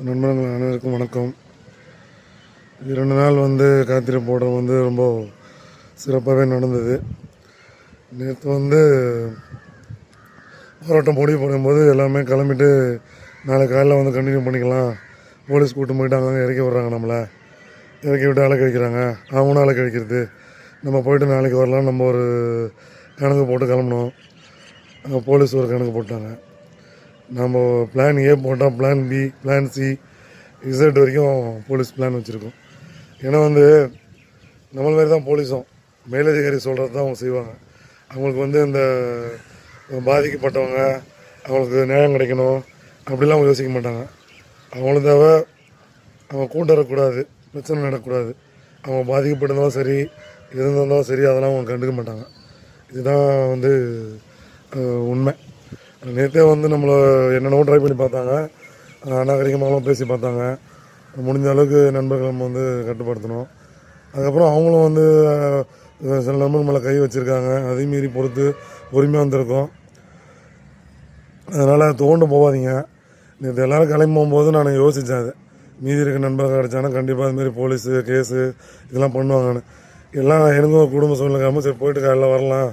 நண்பர்கள் அனைவருக்கும் வணக்கம். 2 நாள் காத்திரை போடுறது ரொம்ப சிறப்பாகவே நடந்தது. நேற்று போராட்டம் முடிவு பண்ணும்போது எல்லாமே கிளம்பிட்டு நாளைக்கு காலையில் கண்டினியூ பண்ணிக்கலாம். போலீஸ் கூட்டு போயிட்டு அங்கே இறக்கி விட்றாங்க. நம்மளை இறக்கி விட்டு அழைக்க வைக்கிறாங்க. அவங்களும் அழைக்க வைக்கிறது. நம்ம போயிட்டு நாளைக்கு வரலாம். நம்ம ஒரு கணக்கு போட்டு கிளம்பணும். போலீஸ் ஒரு கணக்கு போட்டாங்க. நம்ம பிளான் ஏ போட்டால் plan B, plan C, Z வரைக்கும் போலீஸ் பிளான் வச்சுருக்கோம். ஏன்னா நம்மள மாதிரி தான் போலீஸும் மேலதிகாரி சொல்கிறது தான் அவங்க செய்வாங்க. அவங்களுக்கு இந்த பாதிக்கப்பட்டவங்க அவங்களுக்கு நியாயம் கிடைக்கணும் அப்படிலாம் அவங்க யோசிக்க மாட்டாங்க. அவங்களுக்கு தேவை அவங்க கூட்ட வரக்கூடாது, பிரச்சனை நடக்கக்கூடாது. அவங்க பாதிக்கப்பட்டிருந்தாலும் சரி, இருந்தாலும் சரி, அதெல்லாம் அவங்க கண்டுக்க மாட்டாங்க. இதுதான் உண்மை. நேற்றே நம்மளை என்னென்னவோ ட்ரை பண்ணி பார்த்தாங்க. அநாகரிகமாகவும் பேசி பார்த்தாங்க. முடிஞ்ச அளவுக்கு நண்பர்கள் நம்ம கட்டுப்படுத்தணும். அதுக்கப்புறம் அவங்களும் சில நண்பர்கள் மேலே கை வச்சுருக்காங்க. அதையும் மீறி பொறுத்து பொறுமையாக வந்திருக்கோம். அதனால் தோண்டு போகாதீங்க. நேற்று எல்லோரும் கிளம்பி போகும்போது நான் யோசித்தேன். அது மீதி இருக்க நண்பர்கள் கிடச்சானா கண்டிப்பாக அதுமாரி போலீஸு கேஸு இதெல்லாம் பண்ணுவாங்கன்னு. எல்லாம் எனக்கும் குடும்ப சூழ்நிலை சரி போயிட்டு காலையில் வரலாம்,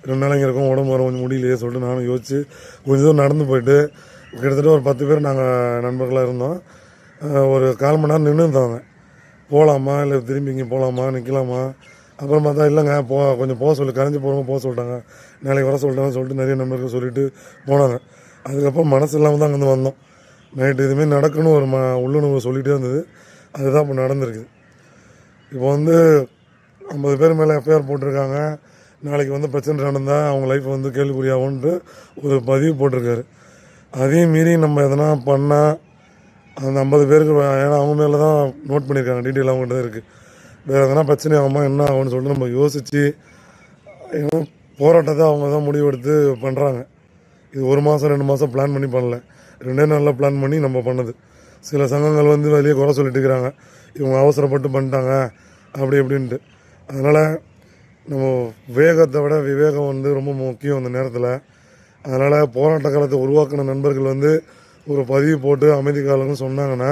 2 நாள் இங்கே இருக்கும், உடம்பு வர கொஞ்சம் முடியலையே சொல்லிட்டு நானும் யோசித்து கொஞ்சம் தூரம் நடந்து போயிட்டு கிட்டத்தட்ட ஒரு 10 பேர் நாங்கள் நண்பர்களாக இருந்தோம். ஒரு 1/4 மணி நேரம் நின்றுருந்தாங்க. போகலாமா இல்லை திரும்பி இங்கே போகலாமா, நிற்கலாமா? அப்புறம் பார்த்தா இல்லைங்க கொஞ்சம் போக சொல்லி கரைஞ்சி போகிறவங்க போக சொல்லிட்டாங்க, நாளைக்கு வர சொல்லிட்டாங்கன்னு சொல்லிட்டு நிறைய நண்பர்கள் சொல்லிவிட்டு போனாங்க. அதுக்கப்புறம் மனசு இல்லாமல் தான் அங்கேருந்து வந்தோம். நைட்டு இதுமாரி நடக்கணும் ஒரு உள்ளுணர்வு சொல்லிகிட்டே இருந்தது. அதுதான் இப்போ நடந்திருக்குது. இப்போ 50 பேர் மேலே எஃப்ஐஆர் போட்டிருக்காங்க. நாளைக்கு பிரச்சனை நடந்தால் அவங்க லைஃப் கேள்விக்குறியாகும்ன்ட்டு ஒரு பதிவு போட்டிருக்காரு. அதையும் மீறி நம்ம எதனா பண்ணால் அந்த 50 பேருக்கு, ஏன்னா அவங்க மேலே தான் நோட் பண்ணியிருக்காங்க, டீட்டெயில் அவங்ககிட்ட தான் இருக்குது. வேறு எதனா பிரச்சனை ஆகுமா என்ன ஆகும்னு சொல்லிட்டு நம்ம யோசித்து போராட்டத்தை அவங்க தான் முடிவெடுத்து பண்ணுறாங்க. இது 1 மாதம் 2 மாதம் பிளான் பண்ணி பண்ணல, 2 நாளில் பிளான் பண்ணி நம்ம பண்ணது. சில சங்கங்கள் வெளியே குறை சொல்லிட்டு இருக்கிறாங்க, இவங்க அவசரப்பட்டு பண்ணிட்டாங்க அப்படி இப்படின்ட்டு. அதனால் நம்ம வேகத்தை விட விவேகம் ரொம்ப முக்கியம் அந்த நேரத்தில். அதனால் போராட்ட காலத்தை உருவாக்கின நண்பர்கள் ஒரு பதிவு போட்டு அமைதி காலம்னு சொன்னாங்கன்னா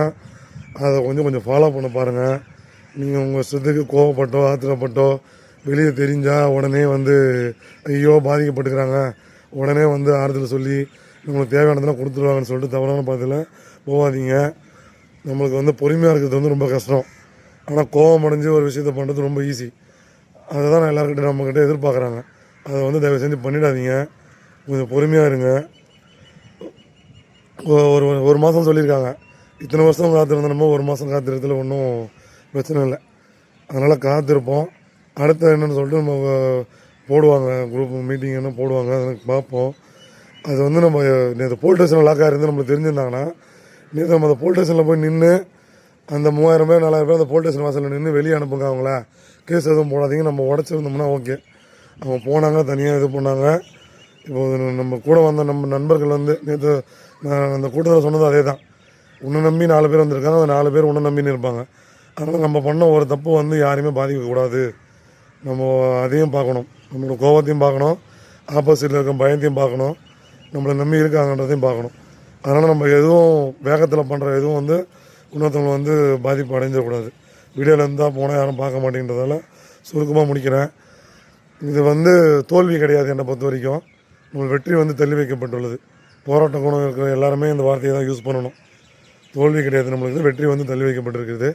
அதை கொஞ்சம் ஃபாலோ பண்ண பாருங்கள். நீங்கள் உங்கள் இஷ்டத்துக்கு கோவப்பட்டோ ஆத்திரப்பட்டோ வெளியே தெரிஞ்சால் உடனே ஐயோ பாதிக்கப்பட்டுக்கிறாங்க, உடனே ஆறுதல் சொல்லி நம்மளுக்கு தேவையானதெல்லாம் கொடுத்துருவாங்கன்னு சொல்லிட்டு தவறான பாதையில் போகாதீங்க. நம்மளுக்கு பொறுமையாக இருக்கிறது ரொம்ப கஷ்டம். ஆனால் கோவம் அடைஞ்சு ஒரு விஷயத்தை பண்ணுறது ரொம்ப ஈஸி. அதை தான் நான் எல்லாருக்கிட்ட நம்மக்கிட்ட எதிர்பார்க்குறாங்க. அதை தயவு செஞ்சு பண்ணிடாதீங்க. கொஞ்சம் பொறுமையாக இருங்க. ஒரு மாதம் சொல்லியிருக்காங்க. இத்தனை வருஷம் காத்திருந்தோம், 1 மாதம் காத்திருக்கிறதுல ஒன்றும் பிரச்சனை இல்லை. அதனால் காத்திருப்போம். அடுத்து என்னென்னு சொல்லிட்டு நம்ம போடுவாங்க, குரூப் மீட்டிங் என்ன போடுவாங்க, அதை பார்ப்போம். அது நம்ம நேற்று போலீஸ் ஸ்டேஷனில் லாக்காக இருந்து நம்மளுக்கு தெரிஞ்சிருந்தாங்கன்னா நேற்று நம்ம அந்த போலீஸ் ஸ்டேஷனில் போய் நின்று அந்த 3000 பேர் 4000 பேர் அந்த போலீஸ் ஸ்டேஷன் வாசலில் நின்று வெளியே அனுப்புங்க, அவங்கள கேஸ் எதுவும் போடாதீங்க, நம்ம உடச்சிருந்தோம்னா ஓகே. அவங்க போனாங்க, தனியாக இது பண்ணாங்க. இப்போது நம்ம கூட வந்த நம்ம நண்பர்கள் நேற்று நான் அந்த கூட்டத்தில் சொன்னது அதே தான். உன்னை நம்பி 4 பேர் வந்திருக்காங்க, அந்த 4 பேர் உன்னை நம்பின்னு இருப்பாங்க. அதனால் நம்ம பண்ண ஒரு தப்பு யாரையுமே பாதிக்கக்கூடாது. நம்ம அதையும் பார்க்கணும், நம்மளோட கோபத்தையும் பார்க்கணும், ஆப்போசிட்டில் இருக்க பயத்தையும் பார்க்கணும், நம்மளை நம்பி இருக்காங்கன்றதையும் பார்க்கணும். அதனால் நம்ம எதுவும் வேகத்தில் பண்ணுற எதுவும் இன்னொருத்தவங்களை பாதிப்பு அடைஞ்சிடக்கூடாது. வீடியோவில் இருந்தால் போனால் யாரும் பார்க்க மாட்டேங்கிறதால சுருக்கமாக முடிக்கிறேன். இது தோல்வி கிடையாது. என்னை பொறுத்த வரைக்கும் நம்ம வெற்றி தள்ளி வைக்கப்பட்டுள்ளது. போராட்ட குணம் இருக்கிற எல்லாருமே இந்த வார்த்தையை தான் யூஸ் பண்ணணும். தோல்வி கிடையாது, நம்மளுக்கு வெற்றி தள்ளி வைக்கப்பட்டிருக்குது.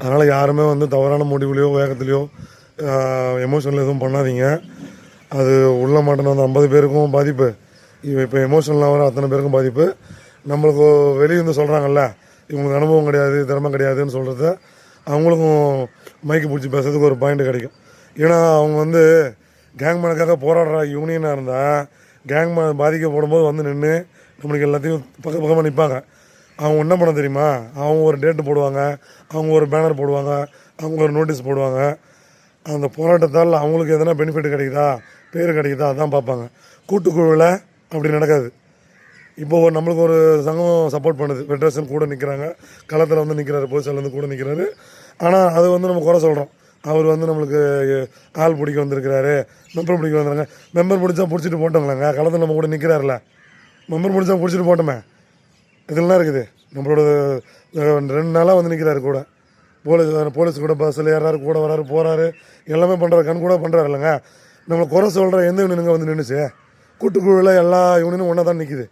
அதனால் யாருமே தவறான முடிவுலையோ வேகத்துலையோ எமோஷனில் எதுவும் பண்ணாதீங்க. அது உள்ள மாட்டேன்னு 50 பேருக்கும் பாதிப்பு, இப்போ எமோஷனலாக வர அத்தனை பேருக்கும் பாதிப்பு. நம்மளுக்கு வெளியே சொல்கிறாங்கல்ல, இவங்களுக்கு அனுபவம் கிடையாது, திறமை கிடையாதுன்னு சொல்கிறத அவங்களுக்கும் மைக்கு பிடிச்சி பேசுறதுக்கு ஒரு பாயிண்ட் கிடைக்கும். ஏன்னா அவங்க கேங்மேனுக்காக போராடுற யூனியனாக இருந்தால் கேங்மேன் பாதிக்கப்படும் போது நின்று நம்மளுக்கு எல்லாத்தையும் பக்கமாக நிற்பாங்க. அவங்க என்ன பண்ண தெரியுமா, அவங்க ஒரு டேட்டு போடுவாங்க, அவங்க ஒரு பேனர் போடுவாங்க, அவங்க ஒரு நோட்டீஸ் போடுவாங்க. அந்த போராட்டத்தால் அவங்களுக்கு எதனா பெனிஃபிட் கிடைக்குதா, பேர் கிடைக்குதா, அதான் பார்ப்பாங்க. கூட்டுக்குழுவில் அப்படி நடக்காது. இப்போது நம்மளுக்கு ஒரு சங்கம் சப்போர்ட் பண்ணுது, ஃபெடரேஷன் கூட நிற்கிறாங்க, களத்தில் நிற்கிறாரு, போலீஸார்லேருந்து கூட நிற்கிறாரு. ஆனால் அது நம்ம குறை சொல்கிறோம். அவர் நம்மளுக்கு ஆள் பிடிக்க வந்திருக்கிறாரு, மெம்பர் பிடிக்க வந்துடுங்க. மெம்பர் பிடிச்சா பிடிச்சிட்டு போட்டோங்களாங்க, களத்தில் நம்ம கூட நிற்கிறாருல, மெம்பர் பிடிச்சா பிடிச்சிட்டு போட்டோமே, இதெல்லாம் இருக்குது. நம்மளோட 2 நாளாக வந்து நிற்கிறாரு கூட. போலீஸ் கூட பஸ்ஸில் ஏறாரு, கூட வராரு, போகிறாரு, எல்லாமே பண்ணுறாரு, கண் கூட பண்ணுறாரு இல்லைங்க. நம்மளை குறை சொல்கிற எந்த யூனியனுங்க வந்து நின்றுச்சு? கூட்டுக்குழுவில் எல்லா யூனியனும் ஒன்றா தான் நிற்கிது.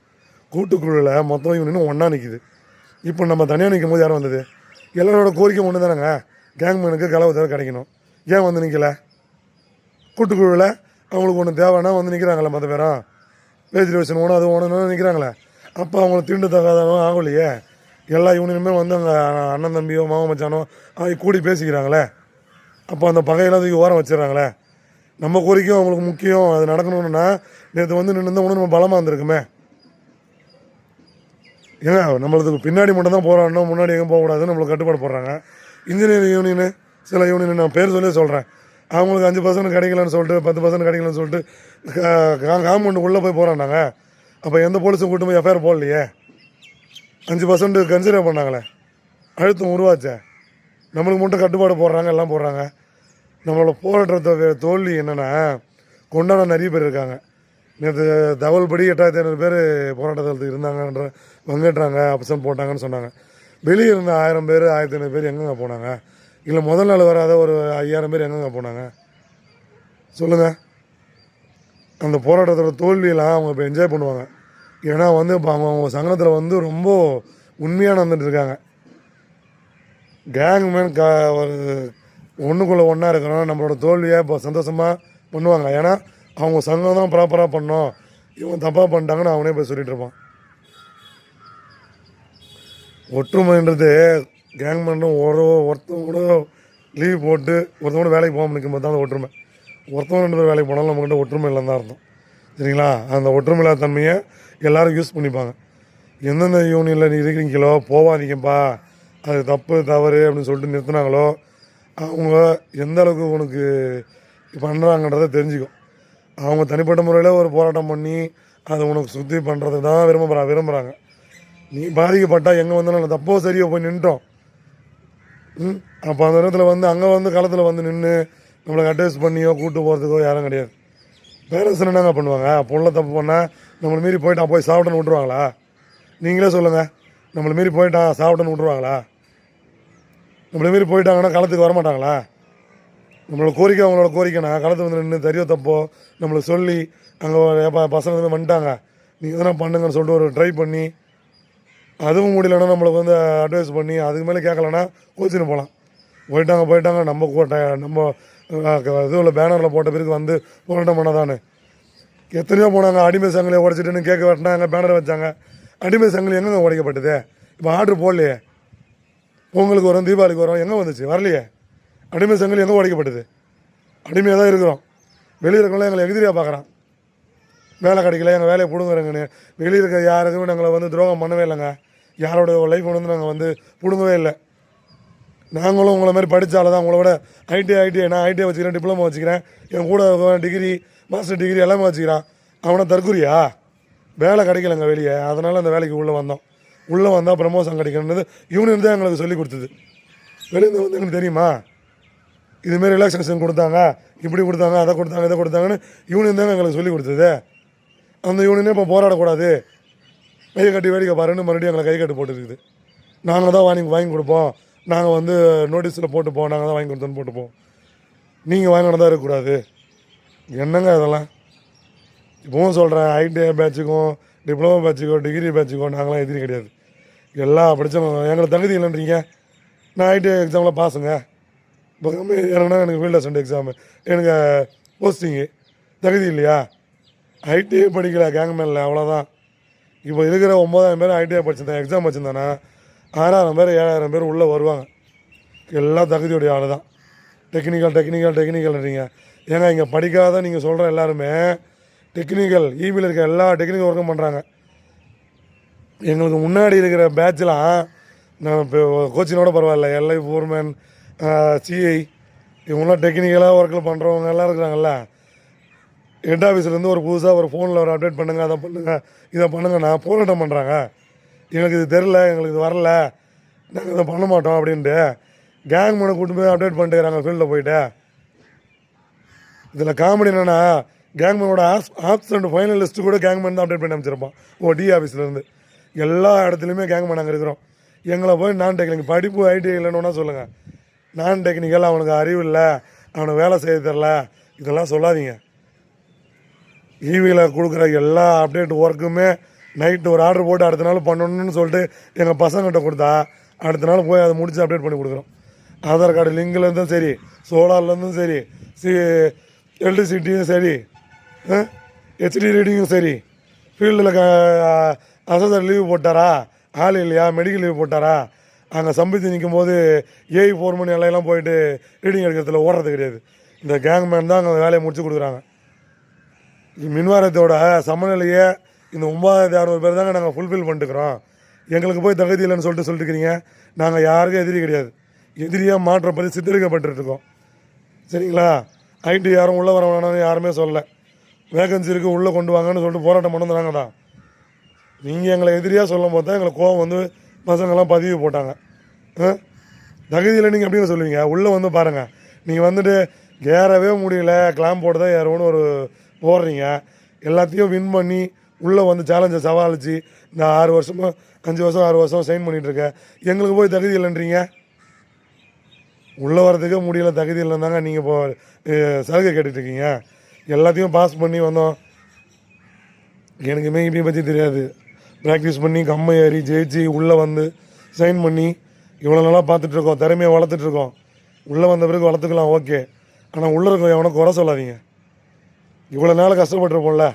கூட்டுக்குழுவில் மொத்தம் யூனியனும் ஒன்றா நிற்கிது. இப்போ நம்ம தனியாக நிற்கும் போது யாரும் வந்தது? எல்லாரோட கோரிக்கை ஒன்று தானேங்க, கேங்மேனுக்கு கலவு தேவை கிடைக்கணும். ஏன் வந்து நிற்கல? கூட்டுக்குழுவில் அவங்களுக்கு ஒன்று தேவைன்னா வந்து நிற்கிறாங்களே மற்ற பேரும். ரெஜிஸ்ட்ரேஷன் ஓணும் அது ஓணுன்னு நிற்கிறாங்களே. அப்போ அவங்களுக்கு தீண்டு தகாதவங்க ஆகலையே. எல்லா யூனியனுமே வந்து அங்கே அண்ணன் தம்பியோ மாமா மச்சானோ கூடி பேசிக்கிறாங்களே. அப்போ அந்த பகையெல்லாம் தூக்கி ஓரம் வச்சிடறாங்களே. நம்ம கோரிக்கையும் அவங்களுக்கு முக்கியம். அது நடக்கணும்னா நேற்று வந்து நின்று ஒன்று நம்ம பலமாக இருந்திருக்குமே. ஏங்க நம்மளுக்கு பின்னாடி மட்டும் தான் போராடணும், முன்னாடி எங்கே போகக்கூடாதுன்னு நம்மளுக்கு கட்டுப்பாடு போடுறாங்க. இன்ஜினியரிங் யூனியனு, சில யூனியன் நான் பேர் சொல்லி சொல்கிறேன், அவங்களுக்கு 5% கிடைக்கலன்னு சொல்லிட்டு 10% கிடைக்கலன்னு சொல்லிட்டு காம்பவுண்டுக்குள்ளே போய் போகிறாண்டாங்க. அப்போ எந்த போலீஸும் கூட்டு போய் எஃப்ஐஆர் போடலையே. 5% கன்சிடர் பண்ணாங்களே, அழுத்தம் உருவாச்சே. நம்மளுக்கு மட்டும் கட்டுப்பாடு போடுறாங்க, எல்லாம் போடுறாங்க. நம்மளோட போராட்டத்தை தோல்வி என்னென்னா, கொண்டாட நிறைய பேர் இருக்காங்க. நேற்று தகவல் படி 8500 பேர் போராட்டத்தில் இருந்தாங்கன்ற பங்கேற்றாங்க, அப்சன் போட்டாங்கன்னு சொன்னாங்க. வெளியே இருந்த 1000 பேர் 1500 பேர் எங்கெங்க போனாங்க? இல்லை முதல் நாள் வராத ஒரு 5000 பேர் எங்கெங்க போனாங்க சொல்லுங்கள்? அந்த போராட்டத்தோட தோல்வியெல்லாம் அவங்க இப்போ என்ஜாய் பண்ணுவாங்க. ஏன்னா வந்து இப்போ அவங்க சங்கத்தில் வந்து ரொம்ப உண்மையாக வந்துட்டு இருக்காங்க. கேங்மேன் ஒரு ஒன்றுக்குள்ளே ஒன்றா இருக்கிறோம், நம்மளோட தோல்வியை இப்போ சந்தோஷமாக பண்ணுவாங்க. ஏன்னா அவங்க சங்கம் தான் ப்ராப்பராக பண்ணோம், இவங்க தப்பாக பண்ணிட்டாங்கன்னு அவனே போய் சொல்லிட்டு இருப்பான். ஒற்றுமைன்றது கேங்மேனும் ஒருத்தவங்க கூட லீவ் போட்டு ஒருத்தவங்க கூட வேலைக்கு போகாமல் நிற்கும் போது தான் அந்த ஒற்றுமை. ஒருத்தவங்க 2 பேர் வேலைக்கு போனாலும் நம்மக்கிட்ட ஒற்றுமை இல்லைன்னு தான் அர்த்தம். சரிங்களா? அந்த ஒற்றுமை இல்லாத தன்மையை எல்லோரும் யூஸ் பண்ணிப்பாங்க. எந்தெந்த யூனியனில் நீ இருக்கிறீங்களோ போவாதீங்கப்பா, அது தப்பு தவறு அப்படின்னு சொல்லிட்டு நிறுத்தினாங்களோ அவங்க எந்த அளவுக்கு உனக்கு பண்ணுறாங்கன்றதை தெரிஞ்சுக்கும். அவங்க தனிப்பட்ட முறையில் ஒரு போராட்டம் பண்ணி அதை உனக்கு சுற்றி பண்ணுறது தான் விரும்புகிறாங்க. நீ பாதிக்கப்பட்டால் எங்கே வந்தாலும் தப்போ சரியோ போய் நின்றுட்டோம். அப்போ அந்த இடத்துல வந்து அங்கே வந்து களத்தில் வந்து நின்று நம்மளை அட்வைஸ் பண்ணியோ கூட்டு போகிறதுக்கோ யாரும் கிடையாது. பேரண்ட்ஸ் என்னங்க பண்ணுவாங்க? பொண்ணை தப்பு பண்ணால் நம்மளை மீறி போயிட்டான் போய் சாப்பிட்டோன்னு விட்ருவாங்களா? நீங்களே சொல்லுங்கள். நம்மளை மீறி போயிட்டான் சாப்பிட்டோன்னு விட்ருவாங்களா? நம்மளை மீறி போயிட்டாங்கன்னா களத்துக்கு வரமாட்டாங்களா? நம்மளோட கோரிக்கை அவங்களோட கோரிக்கைனா களத்து வந்து நின்று தெரியோ தப்போ நம்மளுக்கு சொல்லி அங்கே பசங்க வந்து வந்துட்டாங்க நீங்கள் எதனா பண்ணுங்கன்னு சொல்லிட்டு ஒரு ட்ரை பண்ணி அதுவும் முடியலன்னா நம்மளுக்கு வந்து அட்வைஸ் பண்ணி அதுக்கு மேலே கேட்கலன்னா கோச்சின்னு போகலாம். போயிட்டாங்க நம்ம இதுவில் பேனரில் போட்ட பிறகு வந்து போராட்டம் பண்ணதானே. எத்தனையோ போனாங்க, அடிமை சங்கிலியை உடைச்சிட்டுன்னு கேட்க வெட்டினாங்க, பேனரை வச்சாங்க. அடிமை சங்கிலி எங்கெங்க உடைக்கப்பட்டது? இப்போ ஆர்டர் போடலையே. பொங்கலுக்கு வரும், தீபாவளிக்கு வரும், எங்கே வந்துச்சு? வரலையே. அடிமை சங்கிலி எங்கே உடைக்கப்பட்டது? அடிமையாக தான் இருக்கிறோம். வெளியே இருக்கவங்களாம் எங்களை எதிரியாக பார்க்குறான். வேலை கிடைக்கல, எங்கள் வேலையை பிடுங்குறேங்கன்னு. வெளியே இருக்க யாருக்குமே நாங்களை வந்து துரோகம் பண்ணவே இல்லைங்க. யாரோட லைஃப் வந்து நாங்கள் வந்து பிடுங்கவே இல்லை. நாங்களும் உங்களை மாதிரி படித்தால தான் உங்களோட ஐடிஐ நான் ஐடிஐ வச்சுக்கிறேன், டிப்ளமோ வச்சுக்கிறேன், என் கூட டிகிரி மாஸ்டர் டிகிரி எல்லாமே வச்சுக்கிறான். அவனை தற்கொலையா? வேலை கிடைக்கலங்க வெளியே. அதனால் அந்த வேலைக்கு உள்ளே வந்தோம். உள்ளே வந்தால் ப்ரமோஷன் கிடைக்கணுன்றது யூனியன் தான் எங்களுக்கு சொல்லி கொடுத்தது. வெளியே வந்து எங்களுக்கு தெரியுமா? இதுமாரி ரிலாக்ஸேஷன் கொடுத்தாங்க, இப்படி கொடுத்தாங்க, அதை கொடுத்தாங்க, இதை கொடுத்தாங்கன்னு யூனியன் தான் எங்களுக்கு சொல்லி கொடுத்தது. அந்த யூனியனே இப்போ போராடக்கூடாது, கையை கட்டி வேடிக்கை பாருன்னு மறுபடியும் எங்களை கை கட்டு போட்டுருக்குது. நாங்கள் தான் வாங்கி கொடுப்போம், நாங்கள் வந்து நோட்டீஸில் போட்டுப்போம், நாங்கள் தான் வாங்கி கொடுத்தோன்னு போட்டுப்போம், நீங்கள் வாங்கினதான் இருக்கக்கூடாது. என்னங்க இதெல்லாம்? இப்போவும் சொல்கிறேன், ஐடிஐ பேட்சுக்கும் டிப்ளமோ பேட்சுக்கும் டிகிரி பேட்சுக்கும் நாங்களாம் எதிரி கிடையாது. எல்லாம் படித்தவங்க எங்களுக்கு தகுதி இல்லைன்றீங்க. நான் ஐடிஐ எக்ஸாமில் பாஸுங்க. இப்போ கம்மி ஏன்னா எனக்கு ஃபீல்ட் அசிஸ்டன்ட் எக்ஸாமு, எனக்கு போஸ்டிங்கு தகுதி இல்லையா? ஐடிஐ படிக்கல கேங்மேனில், அவ்வளோதான். இப்போ இருக்கிற 9000 பேர் ஐடிஐ படிச்சிருந்தேன், எக்ஸாம் வச்சுருந்தானே 6000 பேர் 7000 பேர் உள்ளே வருவாங்க. எல்லாம் தகுதியுடைய ஆள் தான். டெக்னிக்கல்ன்றீங்க. ஏங்க இங்கே படிக்காத நீங்கள் சொல்கிற எல்லாருமே டெக்னிக்கல் ஈபியில் இருக்க எல்லா டெக்னிக்கல் ஒர்க்கும் பண்ணுறாங்க. எங்களுக்கு முன்னாடி இருக்கிற பேட்ச்லாம் நான் இப்போ கோச்சினோட பரவாயில்ல, எல்ஐ ஃபோர்மேன் சிஐ இவங்களாம் டெக்னிக்கலாக ஒர்க்கில் பண்ணுறவங்க எல்லாம் இருக்கிறாங்கல்ல. ஹெட் ஆஃபீஸ்லேருந்து ஒரு புதுசாக ஒரு ஃபோனில் ஒரு அப்டேட் பண்ணுங்கள், அதை பண்ணுங்கள், இதை பண்ணுங்கள், நான் போராட்டம் பண்ணுறாங்க. எங்களுக்கு இது தெரில, எங்களுக்கு இது வரல, நாங்கள் இதை பண்ண மாட்டோம் அப்படின்ட்டு கேங்மேனை கூட்டு போய் அப்டேட் பண்ணிட்டுக்கிறாங்க ஃபீல்டில் போயிட்டு. இதில் காமெடி என்னென்னா, கேங்மேனோட ஆப்சண்ட் ஃபைனல் லிஸ்ட்டு கூட கேங்மேன் தான் அப்டேட் பண்ணி அமைச்சிருப்பான். டி ஆஃபீஸ்லேருந்து எல்லா இடத்துலையுமே கேங்மேன் அங்கே இருக்கிறோம். எங்களை போய் நான் டெக்னிக் படிப்பு ஐடி இல்லைன்னு சொல்லுங்கள். நான் டெக்னிக்கல் அவனுக்கு அறிவு இல்லை, அவனுக்கு வேலை செய்ய தெரில, இதெல்லாம் சொல்லாதீங்க. ஈவியில் கொடுக்குற எல்லா அப்டேட் ஒர்க்குமே நைட்டு ஒரு ஆர்டர் போட்டு அடுத்த நாள் பண்ணணும்னு சொல்லிட்டு எங்கள் பசங்கிட்ட கொடுத்தா அடுத்த நாள் போய் அதை முடித்து அப்டேட் பண்ணி கொடுக்குறோம். ஆதார் கார்டு லிங்க்லேருந்தும் சரி, சோலார்லேருந்தும் சரி, எல்டிசிட்டியும் சரி, ஹெச்டி ரீடிங்கும் சரி, ஃபீல்டில் அசசர் லீவு போட்டாரா, ஆள் இல்லையா, மெடிக்கல் லீவ் போட்டாரா, அங்கே சம்பித்து நிற்கும் போது ஏஐ 4 மணி எல்லாம் போயிட்டு ரீடிங் எடுக்கிறதுல ஓடுறது கிடையாது. இந்த கேங்மேன் தான் அங்கே வேலையை முடிச்சு கொடுக்குறாங்க. மின்வாரத்தோட சமநிலையை இந்த 9600 பேர் தாங்க நாங்கள் ஃபுல்ஃபில் பண்ணிட்டுக்கிறோம். எங்களுக்கு போய் தகுதி இல்லைன்னு சொல்லிட்டு இருக்கிறீங்க. நாங்கள் யாருக்கும் எதிரி கிடையாது, எதிரியாக மாற்றப்படி சித்தரிக்கப்பட்டுருக்கோம். சரிங்களா? ஐடி யாரும் உள்ளே வர வேணாம்னு யாருமே சொல்லலை. வேகன்சி இருக்குது உள்ளே கொண்டு வாங்கன்னு சொல்லிட்டு போராட்டம் பண்ண நாங்கள் தான். நீங்கள் எங்களை எதிரியாக சொல்லும் போது தான் எங்களுக்கு கோவம் வந்து பசங்கள்லாம் பதிவு போட்டாங்க. தகுதியில் நீங்கள் எப்படின்னு சொல்லுவீங்க? உள்ளே வந்து பாருங்கள். நீங்கள் வந்துட்டு ஏறவே முடியல, கிளாம் போட்டு தான் ஏறணும்னு ஒரு போடுறீங்க. எல்லாத்தையும் வின் பண்ணி உள்ளே வந்து சேலஞ்சை சவாலிச்சு இந்த 6 வருஷமாக 5 வருஷம் 6 வருஷம் சைன் பண்ணிகிட்ருக்கேன். எங்களுக்கு போய் தகுதி இல்லைன்றீங்க. உள்ளே வரதுக்கே முடியல, தகுதி இல்லைன்னு தாங்க நீங்கள் இப்போ சலுகை கேட்டுட்ருக்கீங்க. எல்லாத்தையும் பாஸ் பண்ணி வந்தோம். எனக்குமே இப்படி பற்றி தெரியாது. ப்ராக்டிஸ் பண்ணி கம்மை ஏறி ஜெயிச்சு உள்ளே வந்து சைன் பண்ணி இவ்வளோ நாளாக பார்த்துட்ருக்கோம். திறமையை வளர்த்துட்ருக்கோம். உள்ளே வந்த பிறகு வளர்த்துக்கலாம், ஓகே. ஆனால் உள்ளே இருக்க எவனுக்கு குறை சொல்லாதீங்க. இவ்வளோ நாள் கஷ்டப்பட்டுருப்போம்ல,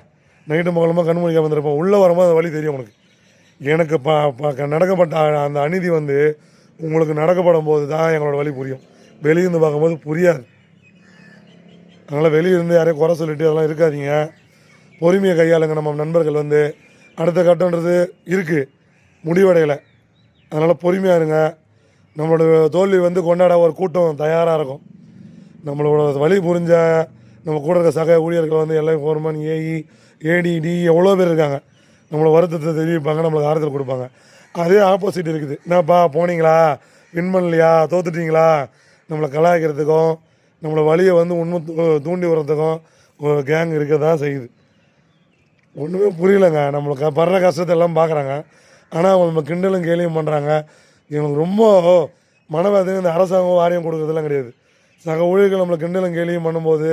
நைட்டு மகளமாக கண் முடிக்காமல் வந்திருப்போம். உள்ளே வரும்போது அந்த வழி தெரியும் உனக்கு. எனக்கு நடக்கப்பட்ட அந்த அநீதி வந்து உங்களுக்கு நடக்கப்படும் போது தான் எங்களோட வழி புரியும். வெளியிருந்து பார்க்கும்போது புரியாது. அதனால் வெளியிருந்து யாரையும் குறை சொல்லிட்டு அதெல்லாம் இருக்காதீங்க. பொறுமையை கையாளுங்க. நம்ம நண்பர்கள் வந்து அடுத்த கட்டன்றது இருக்குது, முடிவடையலை. அதனால் பொறுமையாக இருங்க. நம்மளோட தோல்வி வந்து கொண்டாட ஒரு கூட்டம் தயாராக இருக்கும். நம்மளோட வழி புரிஞ்ச நம்ம கூட இருக்க சக ஊழியர்கள் வந்து எல்லாம் ஃபோர்மன், ஏஇ, ஏடிடி எவ்வளோ பேர் இருக்காங்க. நம்மளை வருத்தத்தை தெரிவிப்பாங்க, நம்மளுக்கு ஆறுதல் கொடுப்பாங்க. அதே ஆப்போசிட் இருக்குது. என்னப்பா போனீங்களா, வின் பண்ணலையா, தோத்துட்டீங்களா, நம்மளை கலாய்க்கிறதுக்கும் நம்மளை வழியை வந்து உண்மை தூண்டி வர்றதுக்கும் ஒரு கேங் இருக்க தான் செய்யுது. ஒன்றுமே புரியலைங்க. நம்மளுக்கு படுற கஷ்டத்தை எல்லாம் பார்க்குறாங்க. ஆனால் அவங்க நம்ம கிண்டலும் கேலியும் பண்ணுறாங்க. எங்களுக்கு ரொம்ப மனவேதனை. இந்த அரசாங்கம் வாரியம் கொடுக்குறதுலாம் கிடையாது. சக ஊழியர்கள் நம்மளை கிண்டலும் கேலியும் பண்ணும்போது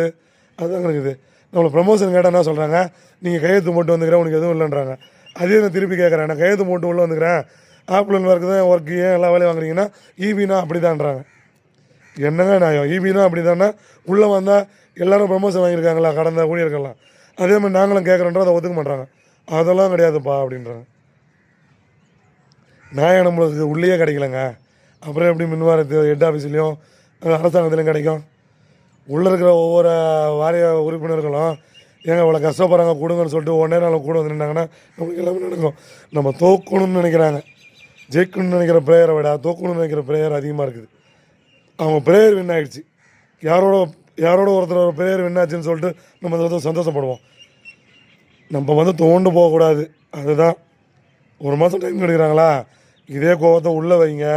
அதுதான் இருக்குது. நம்மளை ப்ரமோஷன் கேட்டால் என்ன சொல்கிறாங்க, நீங்கள் கையெழுத்து போட்டு வந்துக்கிறேன், உனக்கு எதுவும் இல்லைன்றாங்க. அதே நான் திருப்பி கேட்குறேன், நான் கையெழுத்து போட்டு உள்ளே வந்துக்கிறேன், ஆப்லன் ஒர்க்கு தான் ஒர்க்கு, ஏன் எல்லா வேலையும் வாங்குறீங்கன்னா ஈபினா அப்படி தான்றாங்க. என்னங்க நியாயம்? ஈபினா அப்படி தானே உள்ளே வந்தால் எல்லோரும் ப்ரமோஷன் வாங்கியிருக்காங்களா கடந்த ஊழியர்கள்லாம்? அதே மாதிரி நாங்களும் கேட்குறோன்றோம், அதை ஒத்துக்க மாட்டாங்க. அதெல்லாம் கிடையாதுப்பா அப்படின்றாங்க. நியாயம் நம்மளுக்கு உள்ளேயே கிடைக்கலங்க. அப்புறம் எப்படி மின்வாரத்து ஹெட் ஆஃபீஸ்லேயும் அரசாங்கத்துலேயும் கிடைக்கும்? உள்ளே இருக்கிற ஒவ்வொரு வாரிய உறுப்பினர்களும் ஏங்க இவ்வளோ கஷ்டப்படுறாங்க கொடுங்கன்னு சொல்லிட்டு உடனே நாள் கூட வந்து நின்றாங்கன்னா நம்மளுக்கு எல்லாமே நடக்கும். நம்ம தோக்கணும்னு நினைக்கிறாங்க. ஜெயிக்கணும்னு நினைக்கிற ப்ரேயரை விட தோக்கணும்னு நினைக்கிற ப்ரேயர் அதிகமாக இருக்குது. அவங்க ப்ரேயர் வின் ஆகிடுச்சு. யாரோட ஒருத்தர் ஒரு ப்ரேயர் வின் ஆச்சுன்னு சொல்லிட்டு நம்ம அதை சந்தோஷப்படுவோம். நம்ம வந்து தோண்டு போகக்கூடாது. அதுதான். 1 மாதம் டைம் கிடைக்கிறாங்களா, இதே கோவத்தை உள்ளே வைங்க.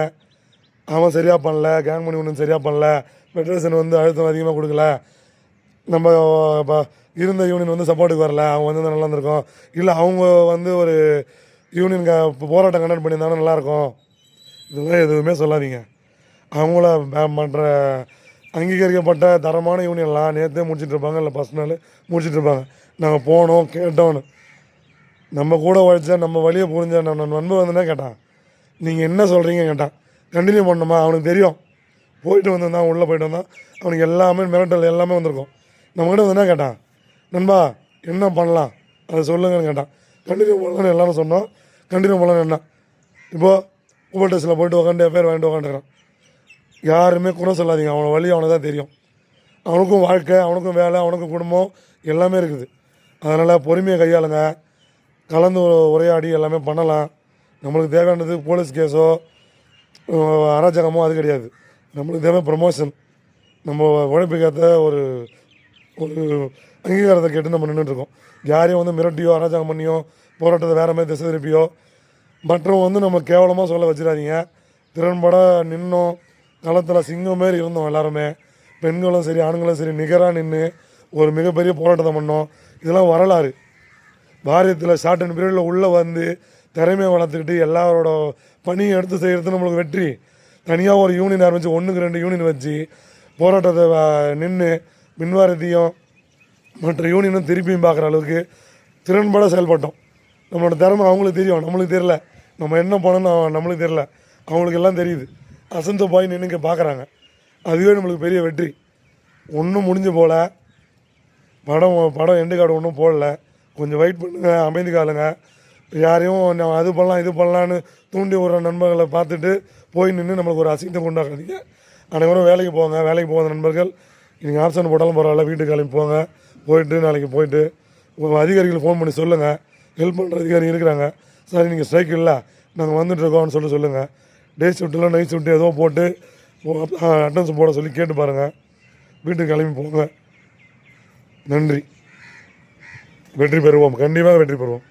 அவன் சரியாக பண்ணல, கேங் பண்ணி ஒன்றும் சரியாக பண்ணல, ஃபெடரேஷன் வந்து அழுத்தம் அதிகமாக கொடுக்கல, நம்ம இப்போ இருந்த யூனியன் வந்து சப்போர்ட்டுக்கு வரல, அவங்க வந்து நல்லா இருந்திருக்கோம், இல்லை அவங்க வந்து ஒரு யூனியன் போராட்டம் கண்டக்ட் பண்ணியிருந்தாங்கன்னா நல்லாயிருக்கும். இதெல்லாம் எதுவுமே சொல்லாதீங்க. அவங்கள மற்ற அங்கீகரிக்கப்பட்ட தரமான யூனியன்லாம் நேற்றே முடிச்சிட்ருப்பாங்க, இல்லை ஃபஸ்ட் நாள் முடிச்சிட்ருப்பாங்க. நாங்கள் போனோம் கேட்டோன்னு. நம்ம கூட உழைச்சா நம்ம வழியை புரிஞ்ச நான் நண்பன் வந்துன்னா கேட்டான், நீங்கள் என்ன சொல்கிறீங்க கேட்டான். கண்டினியூ பண்ணணுமா? அவனுக்கு தெரியும். போயிட்டு வந்திருந்தான், உள்ளே போயிட்டு வந்தான், அவனுக்கு எல்லாமே மிரட்டல் எல்லாமே வந்திருக்கும். நம்மகிட்ட வந்து என்ன கேட்டான், நண்பா என்ன பண்ணலாம் அதை சொல்லுங்கன்னு கேட்டான். கண்டினியூ பண்ணலான்னு எல்லாரும் சொன்னோம். கண்டினியூ பண்ணலான்னு என்ன இப்போது ஊபர் டெஸ்ட்டில் போய்ட்டு உட்காந்து பேர் வாங்கிட்டு உட்காந்துருக்கான். யாருமே குறை சொல்லாதீங்க. அவனை வழி அவனை தான் தெரியும். அவனுக்கும் வாழ்க்கை, அவனுக்கும் வேலை, அவனுக்கும் குடும்பம் எல்லாமே இருக்குது. அதனால் பொறுமையை கையாளுங்க. கலந்து உரையாடி எல்லாமே பண்ணலாம். நம்மளுக்கு தேவையானது போலீஸ் கேஸோ அராஜகமோ அது கிடையாது. நம்மளுக்கு தேவை ப்ரமோஷன். நம்ம உழைப்புக்கேற்ற ஒரு ஒரு அங்கீகாரத்தை கேட்டு நம்ம நின்றுட்டுருக்கோம். யாரையும் வந்து மிரட்டியோ அராஜகம் பண்ணியோ போராட்டத்தை வேறு மாதிரி திசை திருப்பியோ மற்றவங்க வந்து நம்ம கேவலமாக சொல்ல வச்சிடாதீங்க. திறன்பட நின்னோம், களத்தில் சிங்கம் மாரி இருந்தோம். எல்லாருமே பெண்களும் சரி ஆண்களும் சரி நிகராக நின்று ஒரு மிகப்பெரிய போராட்டத்தை பண்ணோம். இதெல்லாம் வரலாறு. வாரியத்தில் ஷார்ட் அண்ட் பீரியடில் உள்ளே வந்து திறமையை வளர்த்துக்கிட்டு எல்லாரோட பணியை எடுத்து செய்கிறது நம்மளுக்கு வெற்றி. தனியாக ஒரு யூனியன் ஆரம்பித்து 1க்கு 2 யூனியன் வச்சு போராட்டத்தை நின்று மின்வாரத்தையும் மற்ற யூனியனும் திருப்பியும் பார்க்குற அளவுக்கு திறன்பட செயல்பட்டோம். நம்மளோட திறமை அவங்களுக்கு தெரியும், நம்மளுக்கு தெரியல. நம்ம என்ன பண்ணோன்னு நம்மளுக்கு தெரியல, அவங்களுக்கு எல்லாம் தெரியுது. அசந்து போய் நின்று பார்க்குறாங்க. அதுவே நம்மளுக்கு பெரிய வெற்றி. ஒன்றும் முடிஞ்சு போகல. படம் எண்டு கார்டு ஒன்றும் போடல. கொஞ்சம் வெயிட் பண்ணுங்க, அமைதி காலுங்க. யாரையும் நான் அது பண்ணலாம் இது பண்ணலான்னு தூண்டி விடுற நண்பர்களை பார்த்துட்டு போய் நின்று நம்மளுக்கு ஒரு அசிங்கத்தை கொண்டாக்காதீங்க. அனைவரும் வேலைக்கு போங்க. வேலைக்கு போகிற நண்பர்கள் நீங்கள் ஆப்ஷன் போட்டாலும் பரவாயில்ல, வீட்டுக்கு கிளம்பி போங்க. போயிட்டு நாளைக்கு போயிட்டு உங்கள் அதிகாரிகள் ஃபோன் பண்ணி சொல்லுங்கள். ஹெல்ப் பண்ணுற அதிகாரி இருக்கிறாங்க. சார் நீங்கள் ஸ்ட்ரைக் இல்லை, நாங்கள் வந்துட்டுருக்கோம்னு சொல்லுங்கள். டே ஷிஃப்ட்டில் நைட் ஷிஃப்ட்டு ஏதோ போட்டு அட்டன்ஸ் போட சொல்லி கேட்டு பாருங்கள். வீட்டுக்கு கிளம்பி போங்க. நன்றி. வெற்றி பெறுவோம், கண்டிப்பாக வெற்றி பெறுவோம்.